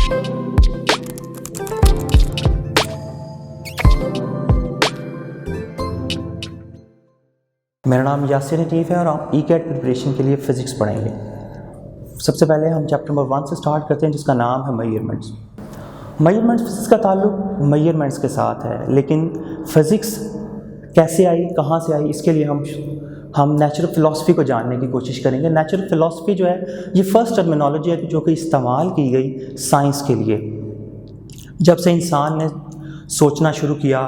मेरा नाम यासिर लतीफ़ है और आप ई-कैट प्रिपरेशन के लिए फ़िज़िक्स पढ़ेंगे। सबसे पहले हम चैप्टर नंबर 1 से स्टार्ट करते हैं, जिसका नाम है मेजरमेंट्स। मेजरमेंट्स फ़िज़िक्स का ताल्लुक मेजरमेंट्स के साथ है, लेकिन फ़िज़िक्स कैसे आई, कहाँ से आई, इसके लिए हम नेचुरल फ़िलासफ़ी को जानने की कोशिश करेंगे। नेचुरल फ़िलासफ़ी जो है ये फ़र्स्ट टर्मिनोलॉजी है जो कि इस्तेमाल की गई साइंस के लिए। जब से इंसान ने सोचना शुरू किया,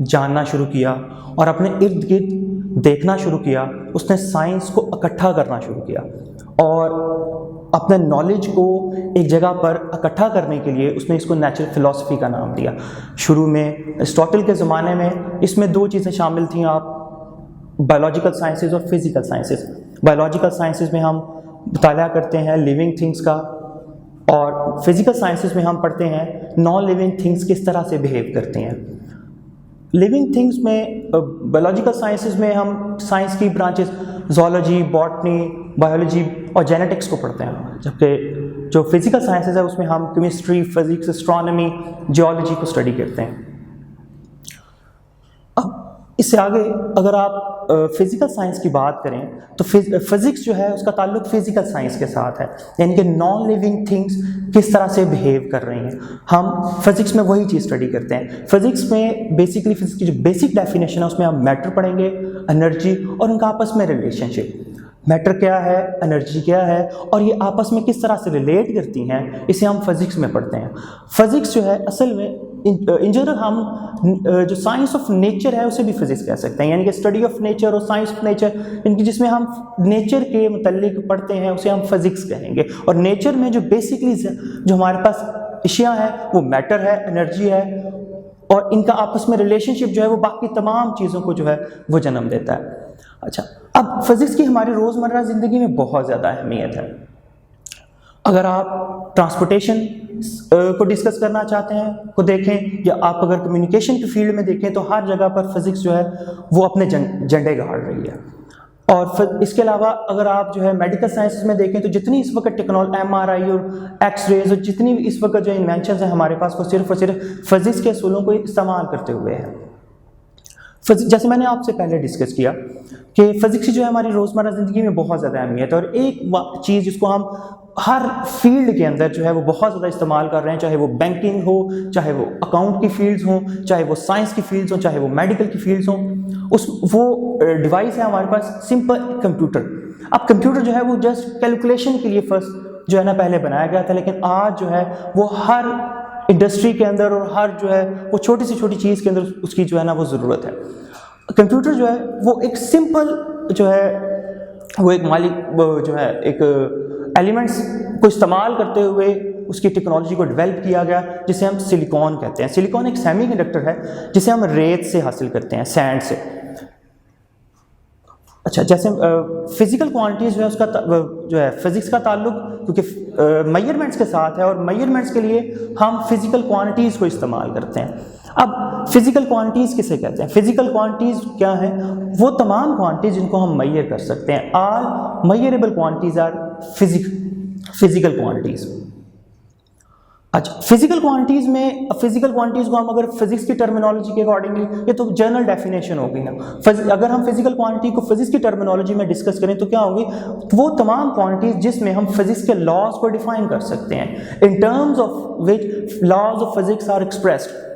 जानना शुरू किया और अपने इर्द गिर्द देखना शुरू किया, उसने साइंस को इकट्ठा करना शुरू किया और अपने नॉलेज को एक जगह पर इकट्ठा करने के लिए उसने इसको नेचुरल फ़िलासफ़ी का नाम दिया। शुरू में अरिस्टोटल के ज़माने में इसमें दो चीज़ें शामिल थीं, आप बायोलॉजिकल साइंसेस और फिज़िकल साइंसेस। बायोलॉजिकल साइंसेस में हम मुताला करते हैं लिविंग थिंग्स का, और फिज़िकल साइंसेस में हम पढ़ते हैं नॉन लिविंग थिंग्स किस तरह से बिहेव करते हैं। लिविंग थिंग्स में बायोलॉजिकल साइंसेस में हम साइंस की ब्रांचेस ज़ूलॉजी, बॉटनी, बायोलॉजी और जेनेटिक्स को पढ़ते हैं, जबकि जो फिज़िकल साइंसेस है उसमें हम केमिस्ट्री, फिज़िक्स, एस्ट्रोनॉमी, जियोलॉजी को स्टडी करते हैं। अब इससे आगे अगर आप फिज़िकल साइंस की बात करें तो फिज़िक्स जो है उसका ताल्लुक फिज़िकल साइंस के साथ है, यानी कि नॉन लिविंग थिंग्स किस तरह से बिहेव कर रही हैं। हम फिज़िक्स में वही चीज़ स्टडी करते हैं। फिज़िक्स में बेसिकली फिज़िक्स की जो बेसिक डेफिनेशन है उसमें हम मैटर पढ़ेंगे, एनर्जी और उनका आपस में रिलेशनशिप। मैटर क्या है, एनर्जी क्या है और ये आपस में किस तरह से रिलेट करती हैं, इसे हम फिज़िक्स में पढ़ते हैं। फिज़िक्स जो है असल में इन जनरल हम जो साइंस ऑफ नेचर है उसे भी फिज़िक्स कह सकते हैं, यानी कि स्टडी ऑफ नेचर और साइंस ऑफ नेचर, इनकी जिसमें हम नेचर के मुतल्लिक पढ़ते हैं उसे हम फिज़िक्स कहेंगे। और नेचर में जो बेसिकली जो हमारे पास अशिया है वो मैटर है, एनर्जी है, और इनका आपस में रिलेशनशिप जो है वो बाकी तमाम चीज़ों को जो है वो जन्म देता है। अच्छा, अब फिज़िक्स की हमारी रोज़मर्रा ज़िंदगी में बहुत ज़्यादा अहमियत है। अगर आप ट्रांसपोर्टेशन को डिस्कस करना चाहते हैं को देखें, या आप अगर कम्युनिकेशन के फील्ड में देखें तो हर जगह पर फिज़िक्स जो है वो अपने झंडे गाड़ रही है। और फिर इसके अलावा अगर आप जो है मेडिकल साइंसेस में देखें तो जितनी इस वक्त टेक्नोलॉजी, MRI और एक्स-रेज और जितनी भी इस वक्त जो इन्वेंशंस हैं हमारे पास, वो सिर्फ और सिर्फ फिज़िक्स के असूलों को इस्तेमाल करते हुए हैं। जैसे मैंने आपसे पहले डिस्कस किया कि फ़िज़िक्स जो है हमारी रोज़मर्रा ज़िंदगी में बहुत ज़्यादा अहमियत है, और एक चीज़ जिसको हम हर फील्ड के अंदर जो है वो बहुत ज़्यादा इस्तेमाल कर रहे हैं, चाहे वो बैंकिंग हो, चाहे वो अकाउंट की फील्ड्स हों, चाहे वो साइंस की फील्ड्स हों, चाहे वो मेडिकल की फील्ड्स हों, वो डिवाइस है हमारे पास सिंपल कंप्यूटर। अब कंप्यूटर जो है वो जस्ट कैलकुलेशन के लिए फर्स्ट जो है ना पहले बनाया गया था, लेकिन आज जो है वो हर इंडस्ट्री के अंदर और हर जो है वो छोटी से छोटी चीज़ के अंदर उसकी जो है ना वो ज़रूरत है। कंप्यूटर जो है वो एक सिंपल जो है वो एक जो है एक एलिमेंट्स को इस्तेमाल करते हुए उसकी टेक्नोलॉजी को डेवलप किया गया, जिसे हम सिलिकॉन कहते हैं। सिलिकॉन एक सेमीकंडक्टर है जिसे हम रेत से हासिल करते हैं, सैंड से। अच्छा, जैसे फिज़िकल क्वांटिटीज़ जो है उसका जो है फिज़िक्स का ताल्लुक क्योंकि मेजरमेंट्स के साथ है, और मेजरमेंट्स के लिए हम फिज़िकल क्वांटिटीज़ को इस्तेमाल करते हैं। अब फिज़िकल क्वांटिटीज़ किसे कहते हैं? फिज़िकल क्वांटिटीज़ क्या हैं? वो तमाम क्वांटिटीज़ जिनको हम मेजर कर सकते हैं। All measurable quantities are physical quantities. अच्छा, फिज़िकल क्वांटिटीज़ में फिज़िकल क्वांटिटीज़ को हम अगर फिज़िक्स की टर्मिनोलॉजी के अकॉर्डिंगली, ये तो जनरल डेफिनेशन होगी ना। अगर हम फिज़िकल क्वांटिटी को फिज़िक्स की टर्मिनोलॉजी में डिस्कस करें तो क्या होगी? वो तमाम क्वांटिटीज़ जिसमें हम फिज़िक्स के लॉज को डिफाइन कर सकते हैं, in terms of which laws of physics are expressed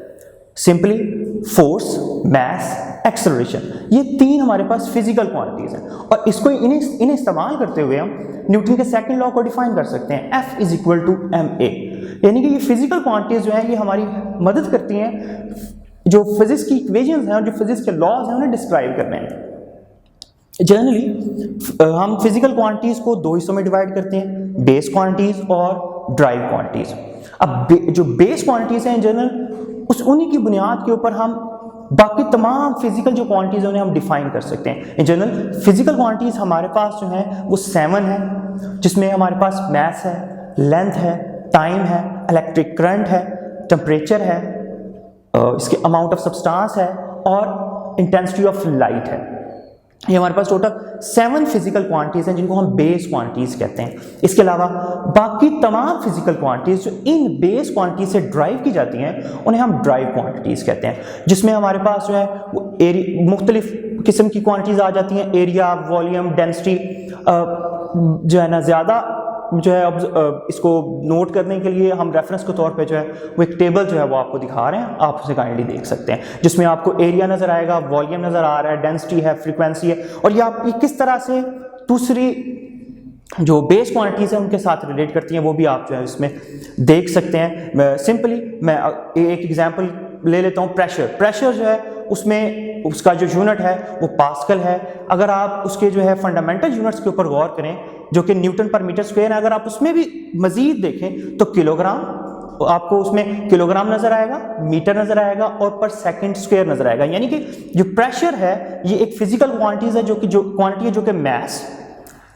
simply force, mass, acceleration. ये तीन हमारे पास फिजिकल क्वांटिटीज़ हैं, और इसको इन्हें इस्तेमाल करते हुए हम न्यूटन के सेकंड लॉ को डिफाइन कर सकते हैं, F = ma। यानी कि ये फिजिकल क्वांटिटीज़ जो हैं ये हमारी मदद करती हैं जो फिजिक्स की इक्वेशंस हैं और जो फिजिक्स के लॉज हैं उन्हें डिस्क्राइब करने में। जनरली हम फिजिकल क्वांटिटीज़ को दो हिस्सों में डिवाइड करते हैं, बेस क्वांटिटीज़ और ड्राइव क्वांटिटीज़। अब जो बेस क्वांटिटीज़ हैं जनरल उन्हीं की बुनियाद के ऊपर हम बाकी तमाम फिजिकल जो क्वांटिटीज़ उन्हें हम डिफाइन कर सकते हैं। इन जनरल फिजिकल क्वांटिटीज़ हमारे पास जो हैं वो 7 हैं, जिसमें हमारे पास मैस है, लेंथ है, टाइम है, इलेक्ट्रिक करंट है, टेम्परेचर है, इसके अमाउंट ऑफ सब्सटेंस है और इंटेंसिटी ऑफ लाइट है। ये हमारे पास टोटल 7 फिजिकल क्वांटिटीज हैं जिनको हम बेस क्वांटिटीज कहते हैं। इसके अलावा बाकी तमाम फिजिकल क्वांटिटीज जो इन बेस क्वांटिटी से ड्राइव की जाती हैं उन्हें हम ड्राइव क्वांटिटीज कहते हैं, जिसमें हमारे पास जो है वो मुख्तलिफ किस्म की क्वांटिटीज आ जाती हैं। एरिया, वॉल्यूम, डेंसिटी जो है ना ज़्यादा जो है अब इसको नोट करने के लिए हम रेफरेंस के तौर पे जो है वो एक टेबल जो है वो आपको दिखा रहे हैं, आप उसे काइंडली देख सकते हैं, जिसमें आपको एरिया नज़र आएगा, वॉल्यूम नज़र आ रहा है, डेंसिटी है, फ्रीक्वेंसी है, और ये किस तरह से दूसरी जो बेस क्वांटिटीज़ हैं उनके साथ रिलेट करती हैं वो भी आप जो है इसमें देख सकते हैं। सिंपली मैं एक एग्जांपल ले लेता हूँ। प्रेशर जो है उसमें उसका जो यूनिट है वो पास्कल है। अगर आप उसके जो है फंडामेंटल यूनिट्स के ऊपर गौर करें जो कि न्यूटन पर मीटर स्क्वायर है, अगर आप उसमें भी मजीद देखें तो किलोग्राम, आपको उसमें किलोग्राम नजर आएगा, मीटर नजर आएगा और पर सेकंड स्क्वायर नजर आएगा। यानी कि जो प्रेशर है ये एक फिजिकल क्वांटिटीज है जो क्वांटिटी है जो कि मास,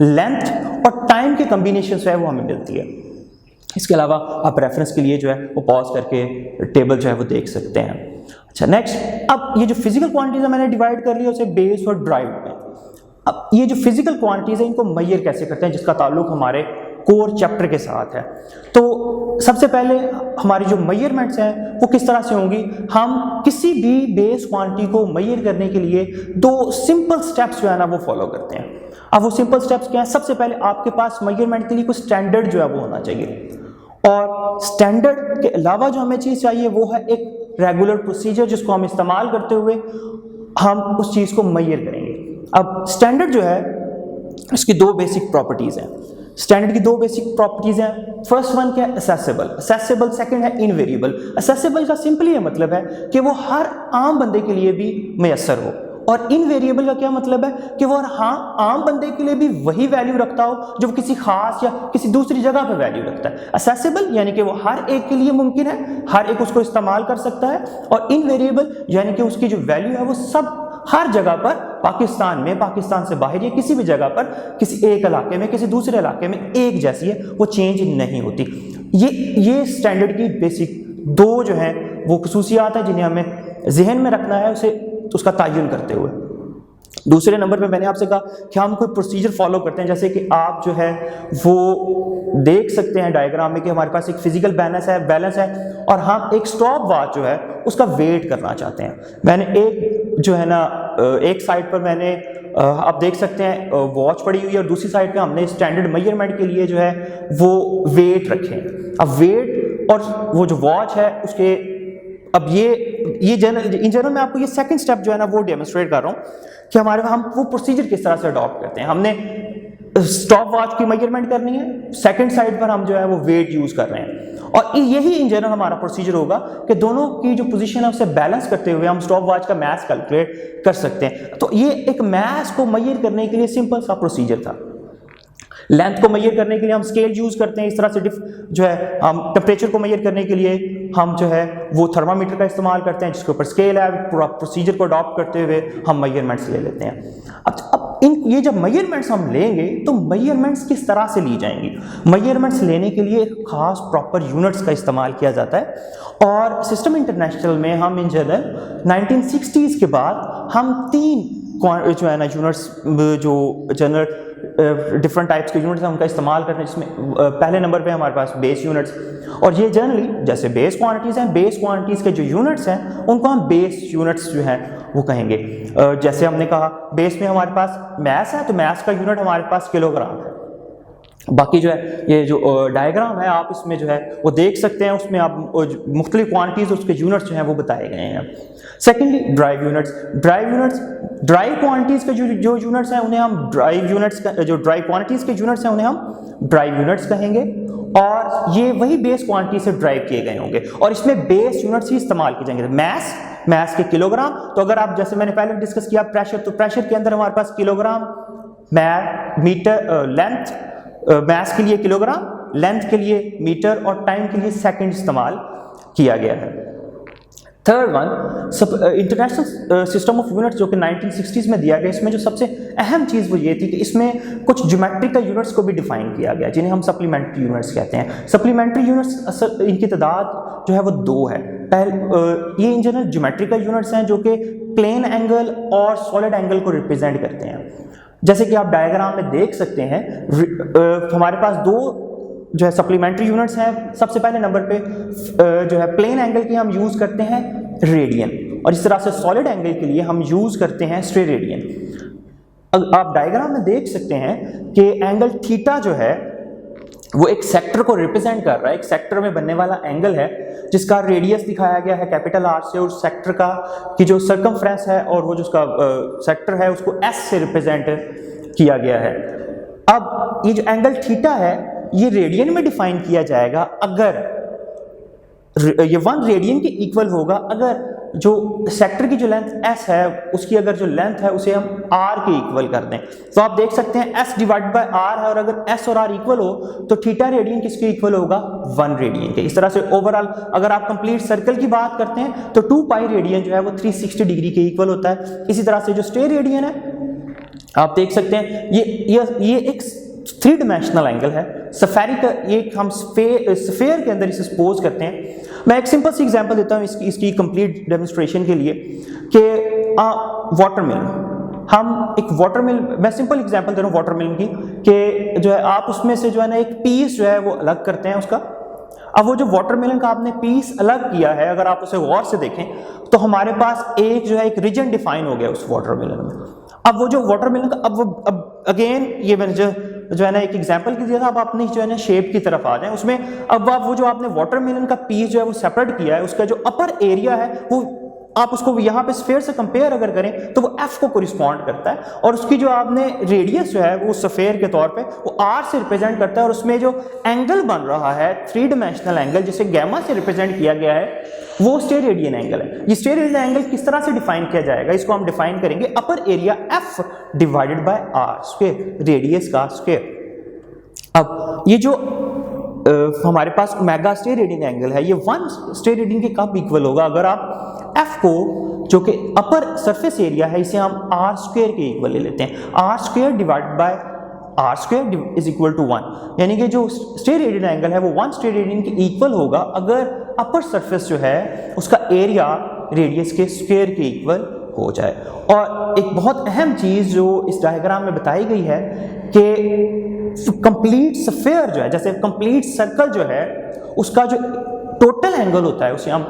लेंथ और टाइम के कॉम्बिनेशन से है वो हमें मिलती है। इसके अलावा आप रेफरेंस के लिए जो है वो पॉज करके टेबल जो है वो देख सकते हैं। अच्छा, नेक्स्ट, अब ये जो फिजिकल क्वांटिटीज है मैंने डिवाइड कर लिया उसे बेस और ड्राइव में। अब ये जो फिजिकल क्वांटिटीज है इनको मेजर कैसे करते हैं, जिसका ताल्लुक हमारे कोर चैप्टर के साथ है। तो सबसे पहले हमारी जो मेजरमेंट्स हैं वो किस तरह से होंगी, हम किसी भी बेस क्वांटिटी को मेजर करने के लिए 2 सिंपल स्टेप्स जो है ना वो फॉलो करते हैं। अब वो सिंपल स्टेप्स क्या हैं? सबसे पहले आपके पास मेजरमेंट के लिए कोई स्टैंडर्ड जो है वो होना चाहिए, और स्टैंडर्ड के अलावा जो हमें चीज़ चाहिए वो है एक रेगुलर प्रोसीजर जिसको हम इस्तेमाल करते हुए हम उस चीज़ को मेजर करेंगे। अब स्टैंडर्ड जो है इसकी 2 बेसिक प्रॉपर्टीज़ हैं। स्टैंडर्ड की 2 बेसिक प्रॉपर्टीज़ हैं। फर्स्ट वन क्या है? असेसेबल। सेकंड है इनवेरिएबल। असेसेबल का सिंपली ये मतलब है कि वो हर आम बंदे के लिए भी मैसर हो, और इनवेरिएबल का क्या मतलब है कि वो आम बंदे के लिए भी वही वैल्यू रखता हो जो किसी खास या किसी दूसरी जगह पे वैल्यू रखता है। असेसेबल यानी कि वो हर एक के लिए मुमकिन है, हर एक उसको इस्तेमाल कर सकता है, और इनवेरिएबल यानी कि उसकी जो वैल्यू है वो सब हर जगह पर, पाकिस्तान में, पाकिस्तान से बाहर या किसी भी जगह पर, किसी एक इलाके में किसी दूसरे इलाके में एक जैसी है, वो चेंज नहीं होती। ये स्टैंडर्ड की बेसिक 2 जो है वो खुसूसियात है जिन्हें हमें जहन में रखना है उसे उसका तयन करते हुए। दूसरे नंबर पे मैंने आपसे कहा कि हम कोई प्रोसीजर फॉलो करते हैं, जैसे कि आप जो है वो देख सकते हैं डायग्राम में कि हमारे पास एक फिजिकल बैलेंस है और हम एक स्टॉप वॉच जो है उसका वेट करना चाहते हैं। मैंने एक जो है ना एक साइड पर मैंने आप देख सकते हैं वॉच पड़ी हुई है, और दूसरी साइड पे हमने स्टैंडर्ड मेजरमेंट के लिए जो है वो वेट रखे। अब वेट और वो जो वॉच है उसके, अब ये इन जनरल मैं आपको ये सेकंड स्टेप जो है ना वो डेमोन्स्ट्रेट कर रहा हूँ कि हम वो प्रोसीजर किस तरह से अडॉप्ट करते हैं। हमने स्टॉप वॉच की मेजरमेंट करनी है, सेकंड साइड पर हम जो है वो वेट यूज कर रहे हैं, और यही इन जनरल हमारा प्रोसीजर होगा कि दोनों की जो पोजीशन है उसे बैलेंस करते हुए हम स्टॉप वॉच का मैथ कैलकुलेट कर सकते हैं। तो ये एक मैथ को मेजर करने के लिए सिंपल सा प्रोसीजर था। लेंथ को मेजर करने के लिए हम स्केल यूज करते हैं, इस तरह से जो है हम टेम्परेचर को मेजर करने के लिए हम जो है वो थर्मामीटर का इस्तेमाल करते हैं जिसके ऊपर स्केल है। पूरा प्रोसीजर को अडॉप्ट करते हुए हम मेजरमेंट्स ले लेते हैं। अब ये जब मेजरमेंट्स हम लेंगे तो मेजरमेंट्स किस तरह से ली जाएंगी? मेजरमेंट्स लेने के लिए खास प्रॉपर यूनिट्स का इस्तेमाल किया जाता है, और सिस्टम इंटरनेशनल में हम इन जनरल 1960s के बाद हम 3 जो है ना यूनिट्स, जो जनरल डिफरेंट टाइप्स के यूनिट्स हैं उनका इस्तेमाल करते हैं, जिसमें पहले नंबर पे हमारे पास बेस यूनिट्स, और ये जनरली जैसे बेस क्वांटिटीज़ हैं, बेस क्वांटिटीज़ के जो यूनिट्स हैं उनको हम बेस यूनिट्स जो हैं वो कहेंगे। जैसे हमने कहा बेस में हमारे पास मैस है, तो मैस का यूनिट हमारे पास किलोग्राम है। बाकी जो है ये जो डायग्राम है आप इसमें जो है वो देख सकते हैं, उसमें आप मुख्तलिफ क्वांटिटीज़ उसके यूनिट्स जो हैं वो बताए गए हैं। सेकेंडली ड्राइव क्वांटिटीज़ के जो यूनिट्स हैं उन्हें हम ड्राइव क्वांटिटीज़ के यूनिट्स हैं उन्हें हम ड्राइव यूनिट्स कहेंगे, और ये वही बेस क्वांटिटी से ड्राइव किए गए होंगे, और इसमें बेस यूनिट्स ही इस्तेमाल किए जाएंगे। मैस के किलोग्राम, तो अगर आप जैसे मैंने पहले डिस्कस किया प्रेशर, तो प्रेशर के अंदर हमारे पास किलोग्राम, मीटर, लेंथ, मैस के लिए किलोग्राम, लेंथ के लिए मीटर और टाइम के लिए सेकंड इस्तेमाल किया गया है। Third one international system of units जो कि 1960s में दिया गया, इसमें जो सबसे अहम चीज़ वो ये थी कि इसमें कुछ ज्योमेट्रिकल यूनिट्स को भी डिफाइन किया गया जिन्हें हम सप्लीमेंट्री यूनिट्स कहते हैं। सप्लीमेंट्री यूनिट्स इनकी तादाद जो है वो 2 है। ये इन जनरल ज्योमेट्रिकल यूनिट्स हैं जो कि प्लेन एंगल और सॉलिड एंगल को रिप्रेजेंट करते हैं। जैसे कि आप डायग्राम में देख सकते हैं, हमारे पास दो जो है सप्लीमेंट्री यूनिट्स हैं। सबसे पहले नंबर पे जो है प्लेन एंगल की हम यूज़ करते हैं रेडियन, और इस तरह से सॉलिड एंगल के लिए हम यूज़ करते हैं स्टेरेडियन। आप डायग्राम में देख सकते हैं कि एंगल थीटा जो है वो एक सेक्टर को रिप्रेजेंट कर रहा है। एक सेक्टर में बनने वाला एंगल है जिसका रेडियस दिखाया गया है कैपिटल आर से, और सेक्टर का की जो सर्कमफ्रेंस है और वो जो उसका सेक्टर है उसको एस से रिप्रेजेंट किया गया है। अब ये जो एंगल थीटा है ये रेडियन में डिफाइन किया जाएगा अगर ये 1 रेडियन के इक्वल होगा अगर जो सेक्टर की जो लेंथ s है उसकी अगर जो लेंथ है उसे हम r के इक्वल कर दें। तो आप देख सकते हैं s डिवाइड बाय r है, और अगर s और r इक्वल हो तो थीटा रेडियन किसके इक्वल होगा? 1 रेडियन के। इस तरह से ओवरऑल अगर आप कंप्लीट सर्कल की बात करते हैं तो 2 पाई रेडियन जो है वो 360 डिग्री के इक्वल होता है। इसी तरह से जो स्टेयर रेडियन है आप देख सकते हैं ये एक 3 डायमेंशनल एंगल है, सफेरिकल, ये हम स्फेयर के अंदर इसे सपोज करते हैं। मैं एक सिंपल सी एग्जांपल देता हूँ इसकी कंप्लीट डेमोन्स्ट्रेशन के लिए कि वाटरमेलन, हम एक वाटरमेलन, मैं सिंपल एग्जांपल दे रहा हूँ वाटरमेलन की, कि जो है आप उसमें से जो है ना एक पीस जो है वो अलग करते हैं उसका। अब वो जो वाटरमेलन का आपने पीस अलग किया है, अगर आप उसे गौर से देखें तो हमारे पास एक जो है एक रीजन डिफाइन हो गया उस वाटरमेलन में। अब वो जो वाटरमेलन का अब अगेन ये मैंने जो है ना एक एग्जांपल की दिया था, अब आपने जो है ना शेप की तरफ आ जाए उसमें। अब आप वो जो आपने वाटरमेलन का पीस जो है वो सेपरेट किया है, उसका जो अपर एरिया है वो आप उसको यहाँ पे स्फेयर से कंपेयर अगर करें तो वो f को कोरिस्पॉन्ड करता है, और उसकी जो आपने रेडियस जो है वो स्फेयर के तौर पे वो r से रिप्रेजेंट करता है। और उसमें जो एंगल बन रहा है 3 डायमेंशनल एंगल जिसे गैमा से रिप्रेजेंट किया गया है वो स्टेरेडियन एंगल है। ये स्टेरेडियन एंगल किस तरह से डिफाइन किया जाएगा? इसको हम डिफाइन करेंगे upper area f divided by r square, radius का स्क्वायर। अब ये जो हमारे पास ओमेगा स्टेरेडियन एंगल है ये 1 स्टेरेडियन के कब इक्वल होगा? अगर आप f को जो कि अपर सरफेस एरिया है इसे हम r स्क्वायर के इक्वल ले लेते हैं। r square divide by r square is equal to 1, यानी कि जो स्टेरेडियन एंगल है वो 1 स्टेरेडियन के इक्वल होगा अगर अपर सरफेस जो है उसका एरिया रेडियस के स्क्वायर के इक्वल हो जाए। और एक बहुत अहम चीज़ जो इस डायग्राम में बताई गई है कि कंप्लीट स्फीयर जो है, जैसे कंप्लीट सर्कल जो है उसका जो टोटल एंगल होता है उसे हम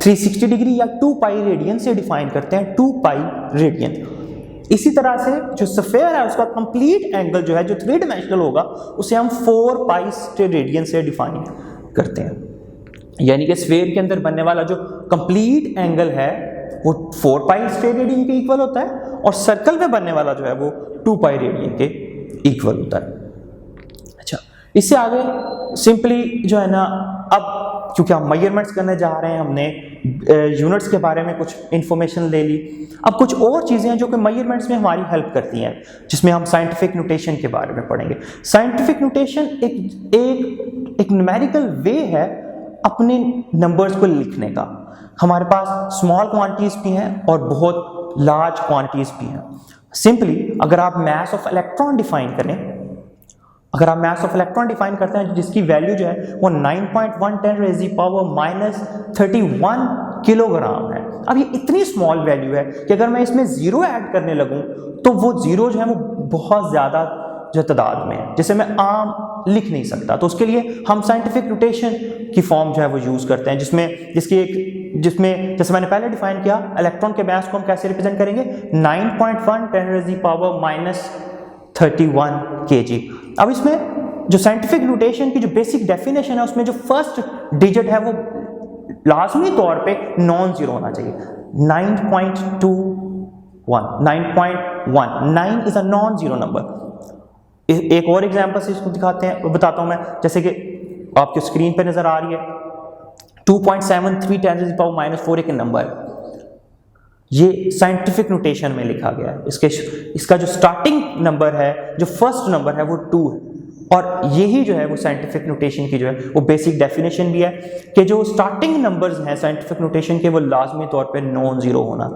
360 डिग्री या 2 पाई रेडियन से डिफाइन करते हैं, 2 पाई रेडियन। इसी तरह से जो स्फीयर है उसका कंप्लीट एंगल जो है जो 3 डायमेंशनल होगा उसे हम 4 पाई रेडियन से डिफाइन करते हैं। यानी कि स्फीयर के अंदर बनने वाला जो कंप्लीट एंगल है वो 4 पाई रेडियन के इक्वल होता है, और सर्कल में बनने वाला जो है वो 2 पाई रेडियन के इक्वल होता है। अच्छा, इससे आगे सिंपली जो है ना, अब क्योंकि हम मेजरमेंट्स करने जा रहे हैं, हमने यूनिट्स के बारे में कुछ इंफॉर्मेशन ले ली। अब कुछ और चीज़ें हैं जो कि मेजरमेंट्स में हमारी हेल्प करती हैं, जिसमें हम साइंटिफिक नोटेशन के बारे में पढ़ेंगे। साइंटिफिक नोटेशन एक न्यूमेरिकल वे है अपने नंबर्स को लिखने का। हमारे पास स्मॉल क्वांटिटीज भी हैं और बहुत लार्ज क्वांटिटीज भी हैं। सिंपली अगर आप मास ऑफ इलेक्ट्रॉन डिफाइन करें, अगर आप मास ऑफ इलेक्ट्रॉन डिफाइन करते हैं जिसकी वैल्यू जो है वो 9.1 किलोग्राम है। अब ये इतनी स्मॉल वैल्यू है कि अगर मैं इसमें जीरो ऐड करने लगूं तो वो जीरो जो है वो बहुत ज़्यादा जो तादाद में है, जिसे मैं आम लिख नहीं सकता। तो उसके लिए हम साइंटिफिक नोटेशन की फॉर्म जो है वो यूज़ करते हैं, जिसमें जैसे मैंने पहले डिफाइन किया, इलेक्ट्रॉन के मास को हम कैसे रिप्रेजेंट करेंगे? 9.1 × 10⁻31 kg। अब इसमें जो साइंटिफिक नोटेशन की जो बेसिक डेफिनेशन है उसमें जो फर्स्ट डिजिट है वो लाजमी तौर पे नॉन जीरो होना चाहिए। 9.1 9 is a non zero number. एक और एग्जांपल से इसको बताता हूं मैं, जैसे कि आपके स्क्रीन पे नजर आ रही है 2.73 × 10⁻⁴ एक नंबर, ये साइंटिफिक नोटेशन में लिखा गया है। इसका जो स्टार्टिंग नंबर है, जो फर्स्ट नंबर है वो 2 है, और यही जो है वो साइंटिफिक नोटेशन की जो है वो बेसिक डेफिनेशन भी है कि जो स्टार्टिंग नंबर्स हैं साइंटिफिक नोटेशन के वो लाजमी तौर पे नॉन जीरो होना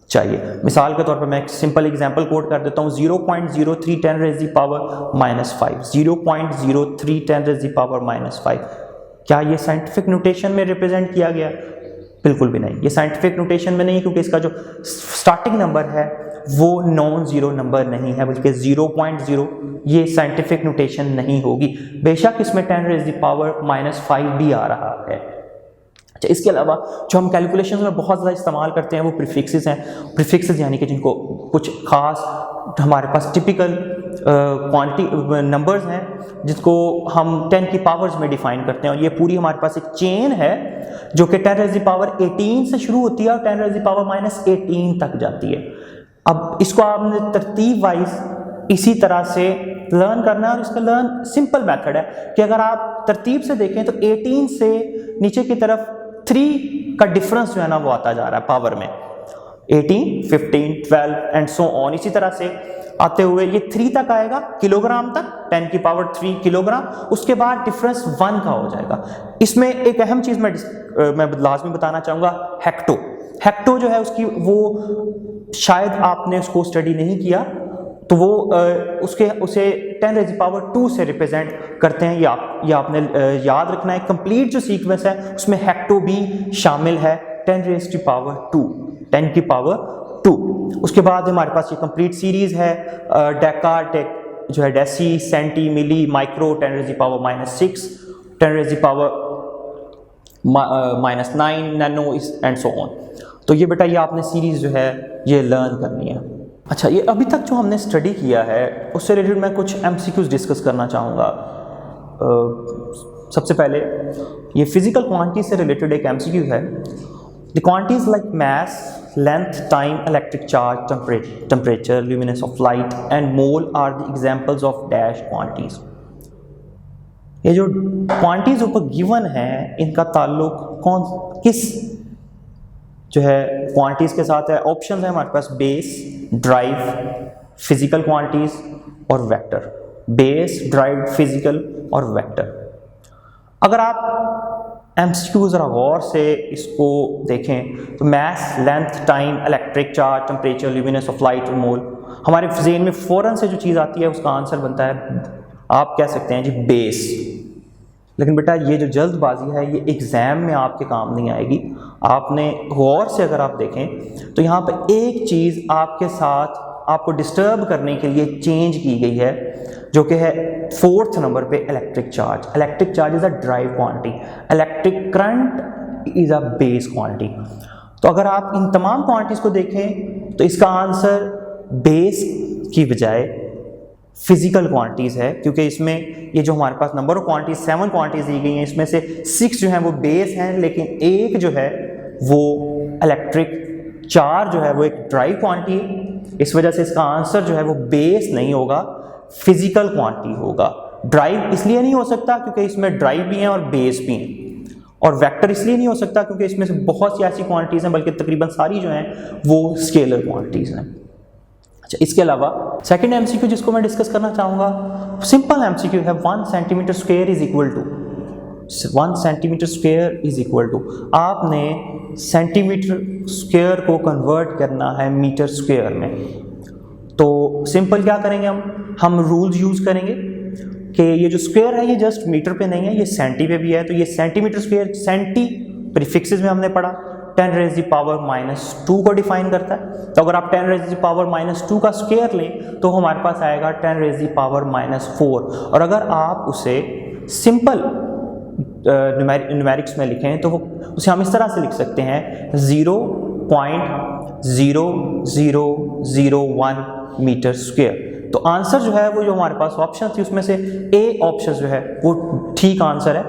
चाहिए। मिसाल के तौर पे मैं एक सिंपल एग्जांपल कोट कर देता हूँ, 0.03 × 10⁻⁵ 0.03 × 10⁻⁵ क्या ये साइंटिफिक नोटेशन में रिप्रेजेंट किया गया? बिल्कुल भी नहीं, ये साइंटिफिक नोटेशन में नहीं है, क्योंकि इसका जो स्टार्टिंग नंबर है वो नॉन ज़ीरो नंबर नहीं है, बल्कि 0.0, ये साइंटिफिक नोटेशन नहीं होगी। बेशक इसमें 10⁻⁻5 भी आ रहा है। अच्छा, इसके अलावा जो हम कैलकुलेशन में बहुत ज़्यादा इस्तेमाल करते हैं वो प्रीफिक्सेस हैं। प्रीफिक्सेस यानी कि जिनको कुछ खास हमारे पास टिपिकल क्वांटिटी नंबर्स हैं जिसको हम 10 की पावर्स में डिफाइन करते हैं, और ये पूरी हमारे पास एक चेन है जो कि 10⁻18 से शुरू होती है और 10⁻18 तक जाती है। अब इसको आपने तरतीब वाइज इसी तरह से लर्न करना है, और इसका लर्न सिंपल मेथड है कि अगर आप तरतीब से देखें तो 18 से नीचे की तरफ 3 का डिफरेंस जो है ना वो आता जा रहा है पावर में, 18, 15, 12 एंड सो ऑन। इसी तरह से आते हुए ये 3 तक आएगा, किलोग्राम तक, 10 की पावर 3 किलोग्राम। उसके बाद डिफरेंस 1 का हो जाएगा। इसमें एक अहम चीज़ मैं लाजमी बताना चाहूँगा, हेक्टो जो है उसकी वो शायद आपने उसको स्टडी नहीं किया, तो वो उसे 10⁻² से रिप्रेजेंट करते हैं। ये आपने याद रखना है। कंप्लीट जो सीक्वेंस है उसमें हेक्टो भी शामिल है, 10⁻², 10 की पावर 2। उसके बाद हमारे पास ये कंप्लीट सीरीज है, जो है deci, centi, milli, micro, 10⁻⁻6, 10⁻⁻9, nano and so on. तो ये बेटा ये आपने सीरीज जो है ये लर्न करनी है। अच्छा, ये अभी तक जो हमने स्टडी किया है उससे रिलेटेड मैं कुछ MCQs डिस्कस करना चाहूँगा। सबसे पहले ये फिजिकल क्वांटिटी से रिलेटेड एक MCQ है। The quantities like mass, length, time, electric charge, temperature, luminance of light and mole are the examples of dash quantities. ये जो क्वांटिटीज ऊपर गिवन है इनका ताल्लुक किस जो है क्वांटिटीज के साथ है? ऑप्शन है हमारे पास बेस, ड्राइव, फिजिकल क्वांटिटीज और वेक्टर। बेस, ड्राइव, फिजिकल और वेक्टर। अगर आप MCQ ज़रा गौर से इसको देखें तो mass, length, time, electric charge, temperature, luminance of light और मोल, हमारे ज़हन में फ़ौरन से जो चीज़ आती है उसका आंसर बनता है, आप कह सकते हैं जी, बेस। लेकिन बेटा ये जो जल्दबाजी है ये एग्ज़ाम में आपके काम नहीं आएगी। आपने गौर से अगर आप देखें तो यहाँ पर एक चीज़ आपके साथ आपको डिस्टर्ब करने के लिए चेंज की गई है, जो कि है 4th नंबर पे electric charge. Electric charge is a drive quantity, electric current is a base quantity. तो अगर आप इन तमाम क्वांटिटीज़ को देखें तो इसका आंसर बेस की बजाय फिजिकल क्वांटिटीज़ है, क्योंकि इसमें ये जो हमारे पास नंबर ऑफ क्वांटिटीज 7 क्वांटिटीज दी गई हैं, इसमें से 6 जो है वो बेस हैं, लेकिन एक जो है वो इलेक्ट्रिक चार्ज जो है वो एक ड्राइव क्वांटिटी है। इस वजह से इसका आंसर जो है वो बेस नहीं होगा, फिजिकल क्वांटिटी होगा। ड्राइव इसलिए नहीं हो सकता क्योंकि इसमें ड्राइव भी हैं और बेस भी हैं, और वेक्टर इसलिए नहीं हो सकता क्योंकि इसमें से बहुत सी ऐसी क्वांटिटीज़ हैं, बल्कि तकरीबन सारी जो हैं वो स्केलर क्वांटिटीज़ हैं। अच्छा, इसके अलावा सेकंड MCQ जिसको मैं डिस्कस करना चाहूँगा, सिंपल MCQ है, 1 centimetre square is equal to 1 centimetre square is equal to. आपने सेंटीमीटर स्क्वायर को कन्वर्ट करना है मीटर स्क्वायर में। तो सिंपल क्या करेंगे, हम रूल्स यूज़ करेंगे कि ये जो स्क्वायर है ये जस्ट मीटर पे नहीं है, ये सेंटी पे भी है। तो ये सेंटीमीटर स्क्वायर, सेंटी प्रीफिक्सेस में हमने पढ़ा 10⁻⁻² को डिफाइन करता है। तो अगर आप 10⁻⁻² का स्क्वायर लें तो हमारे पास आएगा 10⁻⁻4। और अगर आप उसे सिंपल न्यूमेरिक्स में लिखें तो उसे हम इस तरह से लिख सकते हैं 0.0001 मीटर स्क्वायर। तो आंसर जो है वो जो हमारे पास ऑप्शन थी उसमें से ए ऑप्शन जो है वो ठीक आंसर है।